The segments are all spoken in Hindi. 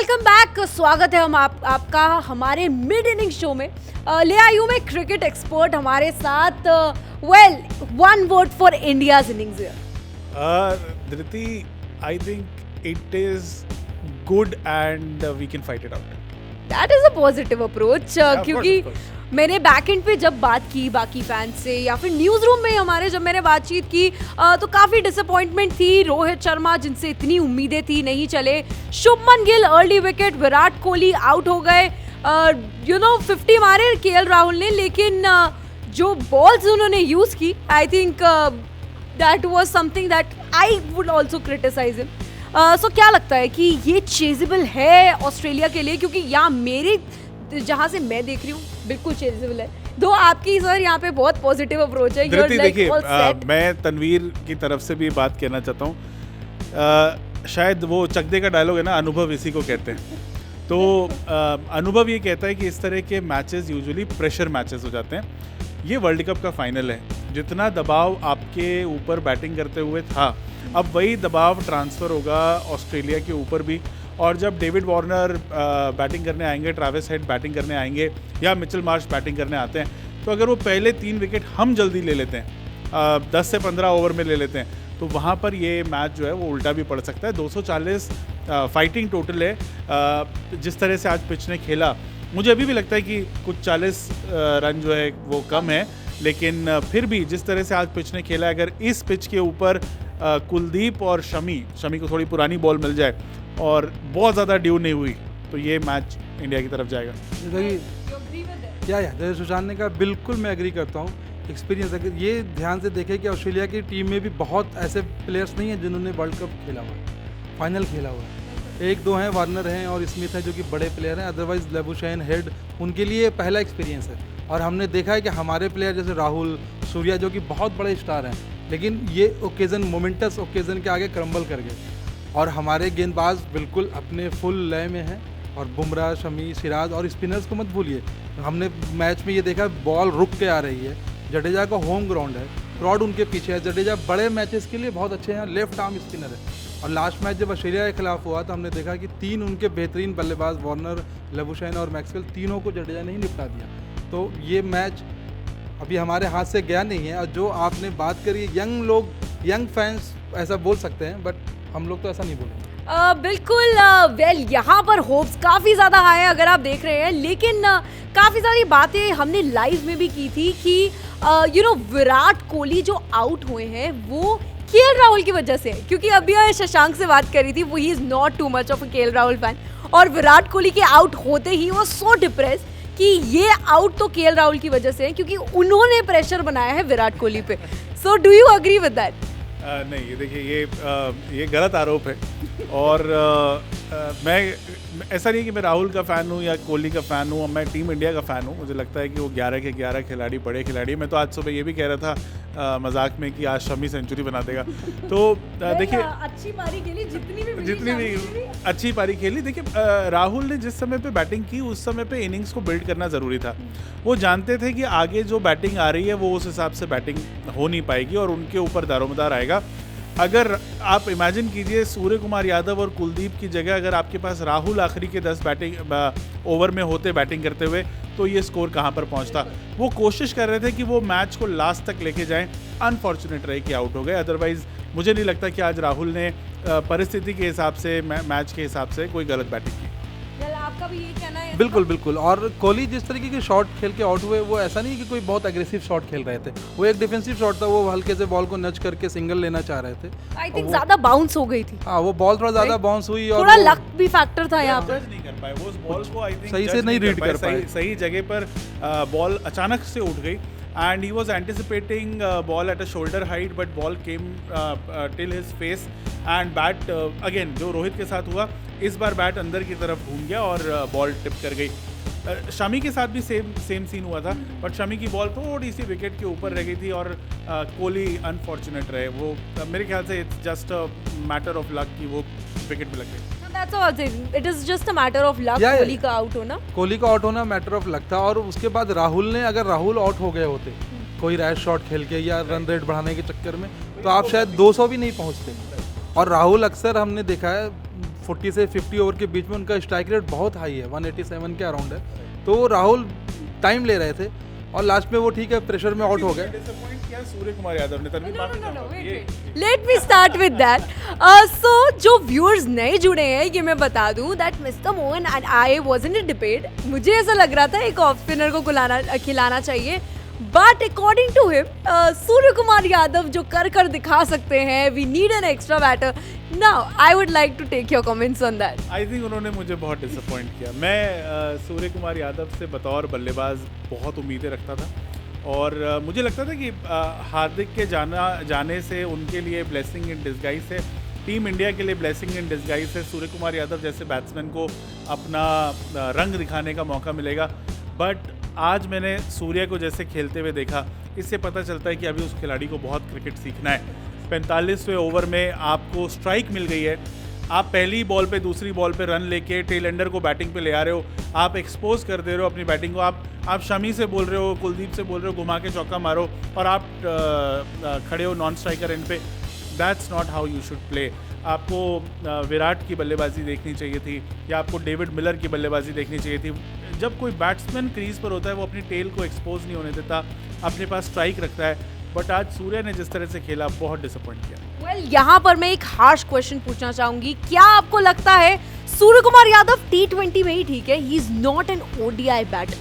Welcome back. स्वागत है आपका हमारे मिड इनिंग शो में। ले आई हूं मैं क्रिकेट एक्सपर्ट हमारे साथ। Well, one vote for India's innings here. Dhriti, I think it is good and we can fight it out. That is a positive approach, of क्योंकि course. मैंने बैक एंड पे जब बात की बाकी फैंस से या फिर न्यूज रूम में हमारे जब मैंने बातचीत की तो काफी डिसअपॉइंटमेंट थी। रोहित शर्मा जिनसे इतनी उम्मीदें थी नहीं चले, Shubman Gill early wicket, Virat Kohli out हो गए, 50 मारे केएल राहुल ने, लेकिन जो बॉल्स उन्होंने यूज की I think that was something that I would also criticise him. So क्या लगता है कि ये चेजेबल है ऑस्ट्रेलिया के लिए? क्योंकि यहाँ मेरे जहाँ से मैं देख रही हूँ बिल्कुल चेजेबल है। दो आपकी सर यहाँ पे बहुत पॉजिटिव अप्रोच है। धृति, देखिए, मैं तनवीर की तरफ से भी बात कहना चाहता हूँ। शायद वो चकदे का डायलॉग है ना, अनुभव इसी को कहते हैं। तो अनुभव ये कहता है कि इस तरह के मैचेस यूजुअली प्रेशर मैचेस हो जाते हैं। ये वर्ल्ड कप का फाइनल है, जितना दबाव आपके ऊपर बैटिंग करते हुए था, अब वही दबाव ट्रांसफ़र होगा ऑस्ट्रेलिया के ऊपर भी। और जब डेविड वार्नर बैटिंग करने आएंगे, ट्रैविस हेड बैटिंग करने आएंगे या मिचेल मार्श बैटिंग करने आते हैं, तो अगर वो पहले 3 विकेट हम जल्दी ले लेते हैं, 10 से 15 ओवर में ले लेते हैं, तो वहाँ पर ये मैच जो है वो उल्टा भी पड़ सकता है। 240 फाइटिंग टोटल है। जिस तरह से आज पिच ने खेला, मुझे अभी भी लगता है कि कुछ 40 रन जो है वो कम है, लेकिन फिर भी जिस तरह से आज पिच ने खेला, अगर इस पिच के ऊपर कुलदीप और शमी को थोड़ी पुरानी बॉल मिल जाए और बहुत ज़्यादा ड्यू नहीं हुई, तो ये मैच इंडिया की तरफ जाएगा। जैसे सुशांत ने कहा, बिल्कुल मैं एग्री करता हूँ। एक्सपीरियंस अगर ये ध्यान से देखें कि ऑस्ट्रेलिया की टीम में भी बहुत ऐसे प्लेयर्स नहीं हैं जिन्होंने वर्ल्ड कप खेला हुआ है, फाइनल खेला हुआ है। 1-2 हैं, वार्नर हैं और स्मिथ हैं जो कि बड़े प्लेयर हैं। अदरवाइज लेबुशैन, हेड, उनके लिए पहला एक्सपीरियंस है। और हमने देखा है कि हमारे प्लेयर जैसे राहुल, सूर्या जो कि बहुत बड़े स्टार हैं, लेकिन ये ओकेज़न, मोमेंटस ओकेज़न के आगे क्रम्बल कर गए। और हमारे गेंदबाज बिल्कुल अपने फुल लय में हैं। और बुमराह, शमी, सिराज और स्पिनर्स को मत भूलिए। हमने मैच में ये देखा, बॉल रुक के आ रही है। जडेजा का होम ग्राउंड है, ब्रॉड उनके पीछे है। जडेजा बड़े मैचेस के लिए बहुत अच्छे हैं, लेफ्ट आर्म स्पिनर है। और लास्ट मैच जब ऑस्ट्रेलिया के खिलाफ हुआ तो हमने देखा कि 3 उनके बेहतरीन बल्लेबाज, वार्नर, लेबुशैन और मैक्सवेल, तीनों को जडेजा ने ही निपटा दिया। तो ये मैच अभी हमारे हाथ से गया नहीं है। और जो आपने बात करी, यंग फैंस ऐसा बोल सकते हैं, बट हम लोग तो ऐसा नहीं बोलेंगे। बिल्कुल। वेल, यहाँ पर होप्स काफ़ी ज़्यादा हाई है अगर आप देख रहे हैं, लेकिन काफ़ी सारी बातें हमने लाइव में भी की थी कि विराट कोहली जो आउट हुए हैं वो केएल राहुल की वजह से, क्योंकि अभी शशांक से बात करी थी, वो he is not too much of a KL Rahul fan. और विराट कोहली के आउट होते ही वो सो डिप्रेस कि ये आउट तो केएल राहुल की वजह से है, क्योंकि उन्होंने प्रेशर बनाया है विराट कोहली पे। So do you agree with that? नहीं, ये देखिए, ये गलत आरोप है। और मैं ऐसा नहीं कि मैं राहुल का फ़ैन हूँ या कोहली का फ़ैन हूँ, मैं टीम इंडिया का फ़ैन हूँ। मुझे लगता है कि वो 11 के 11 खिलाड़ी, बड़े खिलाड़ी। मैं तो आज सुबह ये भी कह रहा था मजाक में कि आज शमी सेंचुरी बना देगा। तो देखिए, अच्छी पारी खेली, जितनी भी अच्छी पारी खेली। देखिए, राहुल ने जिस समय पे बैटिंग की, उस समय पे इनिंग्स को बिल्ड करना ज़रूरी था। वो जानते थे कि आगे जो बैटिंग आ रही है वो उस हिसाब से बैटिंग हो नहीं पाएगी और उनके ऊपर दारोमदार आएगा। अगर आप इमेजिन कीजिए, सूर्य कुमार यादव और कुलदीप की जगह अगर आपके पास राहुल आखिरी के 10 ओवर में होते बैटिंग करते हुए, तो ये स्कोर कहाँ पर पहुँचता। वो कोशिश कर रहे थे कि वो मैच को लास्ट तक लेके जाएं। अनफॉर्चुनेट रहे कि आउट हो गए। अदरवाइज मुझे नहीं लगता कि आज राहुल ने परिस्थिति के हिसाब से, मैच के हिसाब से कोई गलत बैटिंग की। आपका भी यही कहना है? बिल्कुल। और कोहली जिस तरीके के शॉट खेल के आउट हुए, वो ऐसा नहीं कि कोई बहुत एग्रेसिव शॉट खेल रहे थे। वो एक डिफेंसिव शॉट था, वो हल्के से बॉल को नच करके सिंगल लेना चाह रहे थे। आई थिंक ज्यादा बाउंस हो गई थी। हाँ, वो बॉल थोड़ा ज्यादा बाउंस हुई और थोड़ा लक भी फैक्टर था यहाँ पर। नहीं कर पाए वो उस बॉल को, आई थिंक सही से नहीं रीड कर पाए। सही जगह पर बॉल अचानक से उठ गई and he was anticipating ball at a shoulder height, but ball came till his face and bat again जो रोहित के साथ हुआ, इस बार बैट अंदर की तरफ घूम गया और बॉल टिप कर गई। शमी के साथ भी सेम सीन हुआ था, बट शमी की बॉल थोड़ी सी विकेट के ऊपर रह गई थी और कोहली अनफॉर्चुनेट रहे। वो मेरे ख्याल से it's just a matter of luck कि वो विकेट पे लग गई। That's all. It is just a matter of luck. Kohli का आउट होना, मैटर ऑफ लक था। और उसके बाद अगर राहुल आउट हो गए होते कोई रैश शॉट खेल के या रन रेट बढ़ाने के चक्कर में, तो आप शायद 200 भी नहीं पहुंचते। और राहुल अक्सर हमने देखा है 40 से 50 ओवर के बीच में उनका स्ट्राइक रेट बहुत हाई है, 187 के अराउंड है। तो राहुल टाइम ले रहे थे और लास्ट में वो ठीक है प्रेशर में आउट हो गए। डिसअपॉइंट किया सूर्य कुमार यादव ने। तनवीर माफी चाहता हूं, ये let me start with that. So जो व्यूअर्स नए जुड़े हैं, ये मैं बता दूं that mister Mohan and I was in a debate. मुझे ऐसा लग रहा था एक ऑफ स्पिनर को खिलाना चाहिए, but according to him Surya Kumar Yadav जो कर दिखा सकते हैं, we need an extra batter. Now I would like to take your comments on that. I think उन्होंने मुझे बहुत डिसअपॉइंट किया। मैं सूर्य कुमार यादव से बतौर बल्लेबाज बहुत उम्मीदें रखता था और मुझे लगता था कि हार्दिक के जाने से उनके लिए ब्लेसिंग इन डिस्गाइज है, टीम इंडिया के लिए ब्लेसिंग इन डिस्गाइज है। सूर्य कुमार यादव जैसे बैट्समैन को अपना रंग दिखाने का मौका मिलेगा। बट आज मैंने सूर्य को जैसे खेलते हुए देखा, इससे पता चलता है कि अभी उस खिलाड़ी को बहुत क्रिकेट सीखना है। 45वें ओवर में आपको स्ट्राइक मिल गई है, आप पहली बॉल पे दूसरी बॉल पे रन लेके टेल एंडर को बैटिंग पे ले आ रहे हो, आप एक्सपोज कर दे रहे हो अपनी बैटिंग को। आप शमी से बोल रहे हो, कुलदीप से बोल रहे हो घुमा के चौका मारो और आप खड़े हो नॉन स्ट्राइकर एंड पे। That's not how you should play. आपको विराट की बल्लेबाजी देखनी चाहिए थी या आपको डेविड मिलर की बल्लेबाजी देखनी चाहिए थी। जब कोई बैट्समैन क्रीज पर होता है वो अपनी टेल को एक्सपोज नहीं होने देता, अपने पास स्ट्राइक रखता है। बट आज सूर्य ने जिस तरह से खेला बहुत डिसअपॉइंट किया। वेल, यहाँ पर मैं एक हार्श क्वेश्चन पूछना चाहूंगी। क्या आपको लगता है सूर्य कुमार यादव T20 में ही ठीक है? He is not an ODI batter.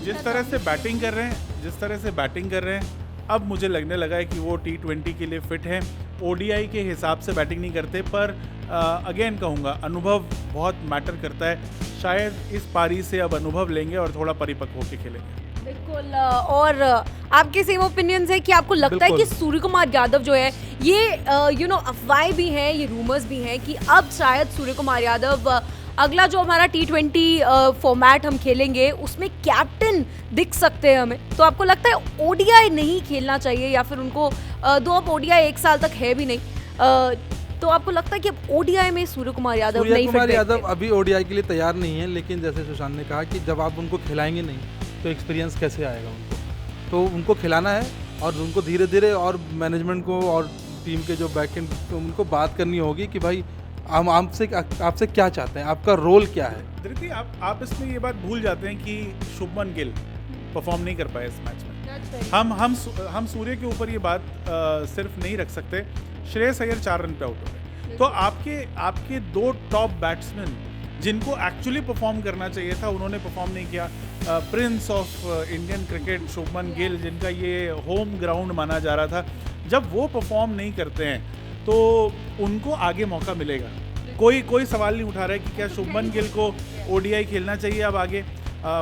जिस तरह से बैटिंग कर रहे हैं अब मुझे लगने लगा है कि वो T20 के लिए फिट हैं। ODI के हिसाब से बैटिंग नहीं करते, पर अगेन कहूँगा अनुभव बहुत मैटर करता है। शायद इस पारी से अब अनुभव लेंगे और थोड़ा परिपक्व होकर खेलेंगे। बिल्कुल। और आपके सेम ओपिनियंस है कि आपको लगता है कि सूर्य कुमार यादव जो है ये अफवाहें भी हैं, ये रूमर्स भी हैं कि अब शायद सूर्य कुमार यादव अगला जो हमारा T20 फॉर्मेट हम खेलेंगे उसमें कैप्टन दिख सकते हैं हमें। तो आपको लगता है ODI नहीं खेलना चाहिए या फिर उनको दो अब ODI 1 साल तक है भी नहीं, तो आपको लगता है कि अब ODI में सूर्य कुमार यादव नहीं फिट? सूर्य यादव अभी ODI के लिए तैयार नहीं है, लेकिन जैसे सुशांत ने कहा कि जब आप उनको खिलाएंगे नहीं तो एक्सपीरियंस कैसे आएगा उनको। तो उनको खिलाना है और उनको धीरे धीरे और मैनेजमेंट को और टीम के जो बैकएंड तो उनको बात करनी होगी कि भाई हम आपसे क्या चाहते हैं, आपका रोल क्या है। धृति, आप इसमें ये बात भूल जाते हैं कि शुभमन गिल परफॉर्म नहीं कर पाए इस मैच में। हम सूर्य के ऊपर ये बात सिर्फ नहीं रख सकते। श्रेयस अय्यर 4 रन पे आउट हो गए, तो आपके 2 टॉप बैट्समैन जिनको एक्चुअली परफॉर्म करना चाहिए था उन्होंने परफॉर्म नहीं किया। Prince of Indian cricket Shubman Gill, जिनका ये होम ग्राउंड माना जा रहा था, जब वो परफॉर्म नहीं करते हैं तो उनको आगे मौका मिलेगा। कोई सवाल नहीं उठा रहा है कि क्या शुभमन गिल को ODI खेलना चाहिए अब आगे।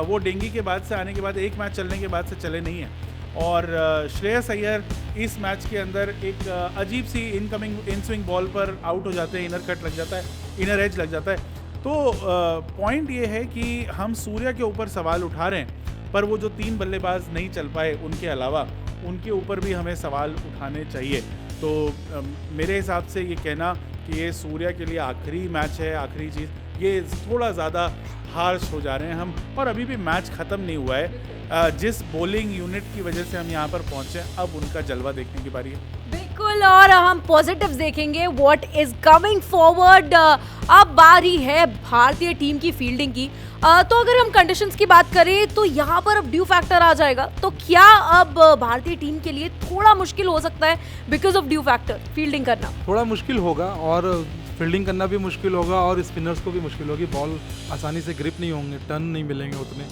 वो डेंगू के बाद से आने के बाद एक मैच चलने के बाद से चले नहीं हैं। और श्रेयस अय्यर इस मैच के अंदर एक अजीब सी इन स्विंग बॉल पर आउट हो जाते हैं, इनर कट लग जाता है, इनर एज लग जाता है। तो पॉइंट ये है कि हम सूर्य के ऊपर सवाल उठा रहे हैं, पर वो जो 3 बल्लेबाज नहीं चल पाए उनके अलावा उनके ऊपर भी हमें सवाल उठाने चाहिए। तो मेरे हिसाब से ये कहना कि ये सूर्य के लिए आखिरी मैच है, आखिरी चीज़, ये थोड़ा ज़्यादा हार्श हो जा रहे हैं हम। और अभी भी मैच ख़त्म नहीं हुआ है। जिस बॉलिंग यूनिट की वजह से हम यहाँ पर पहुँचे, अब उनका जलवा देखने की बारी है। बिल्कुल, और हम पॉजिटिव्स देखेंगे व्हाट इज कमिंग फॉरवर्ड। अब बारी है भारतीय टीम की फील्डिंग की। तो अगर हम कंडीशंस की बात करें तो यहाँ पर अब ड्यू फैक्टर आ जाएगा। तो क्या अब भारतीय टीम के लिए थोड़ा मुश्किल हो सकता है because of due factor fielding करना? थोड़ा मुश्किल होगा और फील्डिंग करना भी मुश्किल होगा और स्पिनर्स को भी मुश्किल होगी। बॉल आसानी से ग्रिप नहीं होंगे, टर्न नहीं मिलेंगे उतने।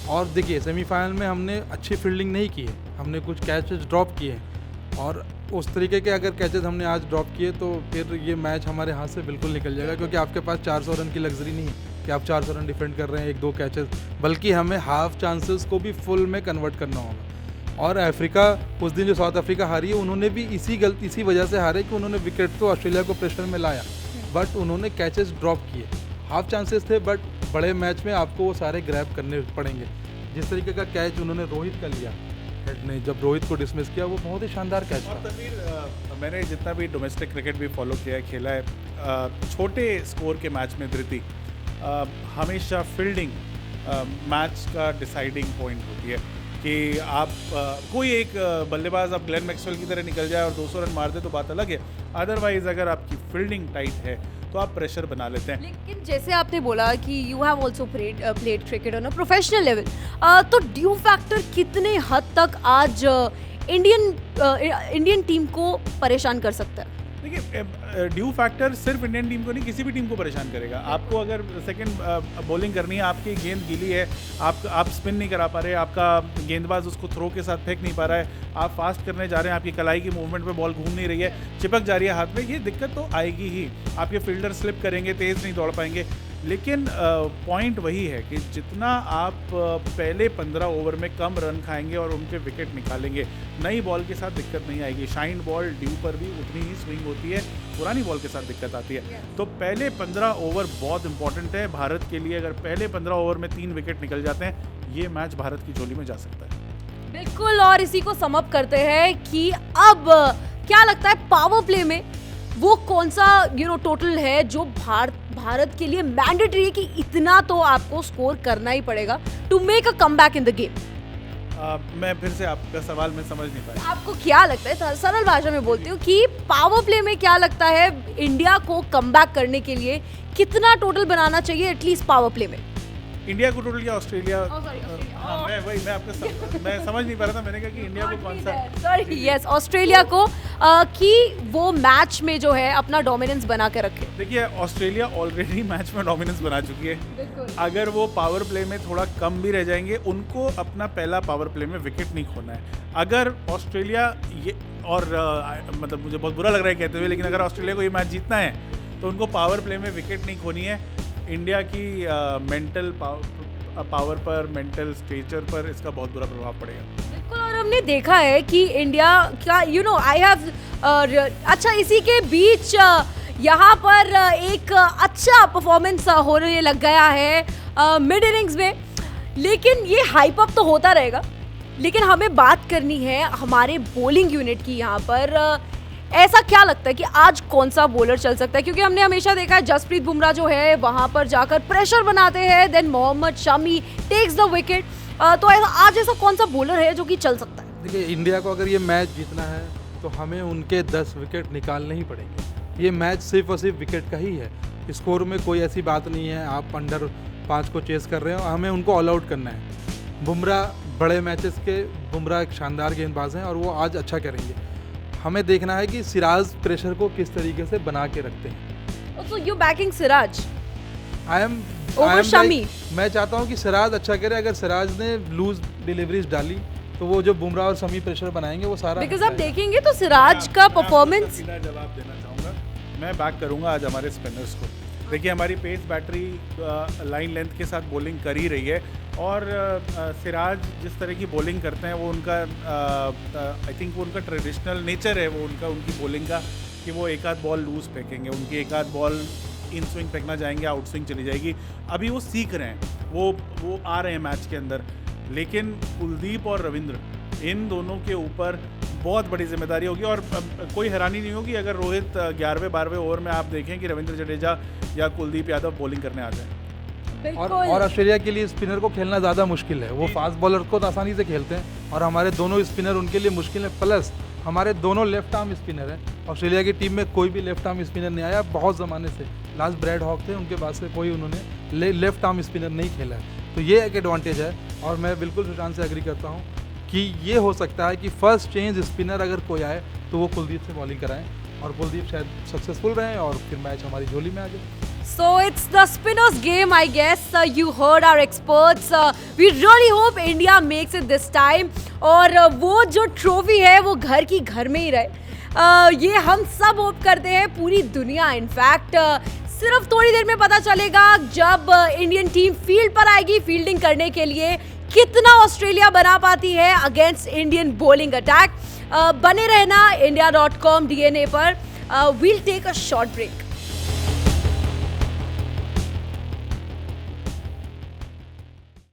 और देखिए सेमीफाइनल में हमने अच्छी फील्डिंग नहीं की है, हमने कुछ कैचेस ड्रॉप किए हैं और उस तरीके के अगर कैचेस हमने आज ड्रॉप किए तो फिर ये मैच हमारे हाथ से बिल्कुल निकल जाएगा, क्योंकि आपके पास 400 रन की लग्जरी नहीं है कि आप 400 रन डिफेंड कर रहे हैं 1-2 कैचेस, बल्कि हमें हाफ चांसेस को भी फुल में कन्वर्ट करना होगा। और अफ्रीका उस दिन जो साउथ अफ्रीका हारी है उन्होंने भी इसी वजह से हारे कि उन्होंने विकेट तो ऑस्ट्रेलिया को प्रेशर में लाया, बट उन्होंने कैचेस ड्रॉप किए। हाफ चांसेस थे, बट बड़े मैच में आपको वो सारे ग्रैब करने पड़ेंगे। जिस तरीके का कैच उन्होंने रोहित का लिया, हेड ने जब रोहित को डिसमिस किया, वो बहुत ही शानदार कैच था। और तनवीर, मैंने जितना भी डोमेस्टिक क्रिकेट भी फॉलो किया है, खेला है, छोटे स्कोर के मैच में धृति हमेशा फील्डिंग मैच का डिसाइडिंग पॉइंट होती है। कि आप कोई एक बल्लेबाज आप ग्लेन मैक्सवेल की तरह निकल जाए और 200 रन मार दे तो बात अलग है, अदरवाइज अगर आपकी फील्डिंग टाइट है तो आप प्रेशर बना लेते हैं। लेकिन जैसे आपने बोला कि you have also played cricket on a professional level, तो ड्यू फैक्टर कितने हद तक आज इंडियन टीम को परेशान कर सकता है? देखिए, ड्यू फैक्टर सिर्फ इंडियन टीम को नहीं, किसी भी टीम को परेशान करेगा। आपको अगर सेकंड बॉलिंग करनी है, आपकी गेंद गीली है, आप स्पिन नहीं करा पा रहे, आपका गेंदबाज उसको थ्रो के साथ फेंक नहीं पा रहा है, आप फास्ट करने जा रहे हैं, आपकी कलाई की मूवमेंट पे बॉल घूम नहीं रही है, चिपक जा रही है हाथ में, ये दिक्कत तो आएगी ही। आपके फील्डर स्लिप करेंगे, तेज़ नहीं दौड़ पाएंगे। लेकिन पॉइंट वही है कि जितना आप पहले 15 ओवर में कम रन खाएंगे और उनके विकेट निकालेंगे, नई बॉल के साथ दिक्कत नहीं आएगी। शाइन बॉल ड्यू पर भी उतनी ही स्विंग होती है, पुरानी बॉल के साथ दिक्कत आती है। तो पहले 15 ओवर बहुत इंपॉर्टेंट है भारत के लिए। अगर पहले 15 ओवर में 3 विकेट निकल जाते हैं, ये मैच भारत की झोली में जा सकता है। बिल्कुल, और इसी को सम अप करते हैं कि अब क्या लगता है पावर प्ले में वो कौन सा टोटल है जो भारत के लिए मैंडेटरी है कि इतना तो आपको स्कोर करना ही पड़ेगा to make a comeback in the game? मैं फिर से आपका सवाल में समझ नहीं पाया। आपको क्या लगता है, सरल भाषा में बोलती हूँ, कि पावर प्ले में क्या लगता है इंडिया को कमबैक करने के लिए कितना टोटल बनाना चाहिए एटलीस्ट पावर प्ले में? इंडिया को टोटल या ऑस्ट्रेलिया? मैं समझ नहीं पा रहा था, मैंने कहा कि इंडिया को कौन सा, सॉरी, यस, ऑस्ट्रेलिया को कि वो मैच में जो है अपना डोमिनेंस बना के रखे। देखिए, ऑस्ट्रेलिया ऑलरेडी मैच में डोमिनेंस बना चुकी है। अगर वो पावर प्ले में थोड़ा कम भी रह जाएंगे, उनको अपना पहला पावर प्ले में विकेट नहीं खोना है। अगर ऑस्ट्रेलिया ये, और मतलब मुझे बहुत बुरा लग रहा है कहते हुए, लेकिन अगर ऑस्ट्रेलिया को ये मैच जीतना है तो उनको पावर प्ले में विकेट नहीं खोनी है। इंडिया की मेंटल पावर पर, मेंटल स्टेचर पर इसका बहुत बुरा प्रभाव पड़ेगा। बिल्कुल, और हमने देखा है कि इंडिया का आई हैव अच्छा, इसी के बीच यहाँ पर एक अच्छा परफॉर्मेंस होने लग गया है मिड इनिंग्स में, लेकिन ये हाइप अप तो होता रहेगा। लेकिन हमें बात करनी है हमारे बॉलिंग यूनिट की। यहाँ पर ऐसा क्या लगता है कि आज कौन सा बॉलर चल सकता है? क्योंकि हमने हमेशा देखा है जसप्रीत बुमराह जो है वहां पर जाकर प्रेशर बनाते हैं, then Mohammed Shami takes the wicket. तो आज ऐसा कौन सा बॉलर है जो कि चल सकता है? देखिए, इंडिया को अगर ये मैच जीतना है तो हमें उनके 10 विकेट निकालने ही पड़ेंगे। ये मैच सिर्फ और सिर्फ विकेट का ही है, स्कोर में कोई ऐसी बात नहीं है आप अंडर 5 को चेस कर रहे हो, हमें उनको ऑल आउट करना है। बुमराह बड़े मैचेस के बुमराह एक शानदार गेंदबाज हैं और वो आज अच्छा करेंगे। हमें देखना है कि सिराज प्रेशर को किस तरीके से बना के रखते हैं। So you backing Siraj? I am Shami? मैं चाहता हूँ कि सिराज अच्छा करे। अगर सिराज ने लूज डिलीवरीज डाली तो वो जो बुमराह और शमी प्रेशर बनाएंगे वो सारा, बिकॉज आप देखेंगे तो सिराज का परफॉर्मेंस। सीधा जवाब देना चाहूँगा, मैं बैक करूँगा आज हमारे स्पिनर्स को। देखिए, हमारी पेस बैटरी लाइन लेंथ के साथ बॉलिंग कर ही रही है, और सिराज जिस तरह की बॉलिंग करते हैं वो उनका आई थिंक वो उनका ट्रेडिशनल नेचर है, वो उनकी बॉलिंग का, कि वो एक आध बॉल लूज फेंकेंगे, उनकी एक आध बॉल इन स्विंग फेंकना जाएंगे, आउट स्विंग चली जाएगी। अभी वो सीख रहे हैं, वो आ रहे हैं मैच के अंदर। लेकिन कुलदीप और रविंद्र, इन दोनों के ऊपर बहुत बड़ी जिम्मेदारी होगी, और कोई हैरानी नहीं होगी अगर रोहित 11वें-12वें ओवर में आप देखें कि रविंद्र जडेजा या कुलदीप यादव बॉलिंग करने आ जाए। और ऑस्ट्रेलिया के लिए स्पिनर को खेलना ज़्यादा मुश्किल है। वो फास्ट बॉलर को तो आसानी से खेलते हैं और हमारे दोनों स्पिनर उनके लिए मुश्किल है। प्लस हमारे दोनों लेफ्ट आर्म स्पिनर हैं। ऑस्ट्रेलिया की टीम में कोई भी लेफ्ट आर्म स्पिनर नहीं आया बहुत ज़माने से। लास्ट ब्रैड हॉक थे, उनके बाद से कोई उन्होंने लेफ्ट आर्म स्पिनर नहीं खेला है। तो ये एक एडवांटेज है, और मैं बिल्कुल सुशांत से एग्री करता हूँ कि ये हो सकता है कि फर्स्ट चेंज स्पिनर अगर कोई आए तो वो कुलदीप से बॉलिंग कराएं, और कुलदीप शायद सक्सेसफुल रहें और फिर मैच हमारी झोली में आ जाए। So it's the spinners game, I guess. You heard our experts. We really hope India makes it this time. और वो जो ट्रॉफी है वो घर की घर में ही रहे। ये हम सब होप करते हैं, पूरी दुनिया इनफैक्ट। सिर्फ थोड़ी देर में पता चलेगा जब इंडियन टीम फील्ड पर आएगी फील्डिंग करने के लिए, कितना ऑस्ट्रेलिया बना पाती है अगेंस्ट इंडियन बॉलिंग अटैक। बने रहना India.com DNA पर। We'll take a short break.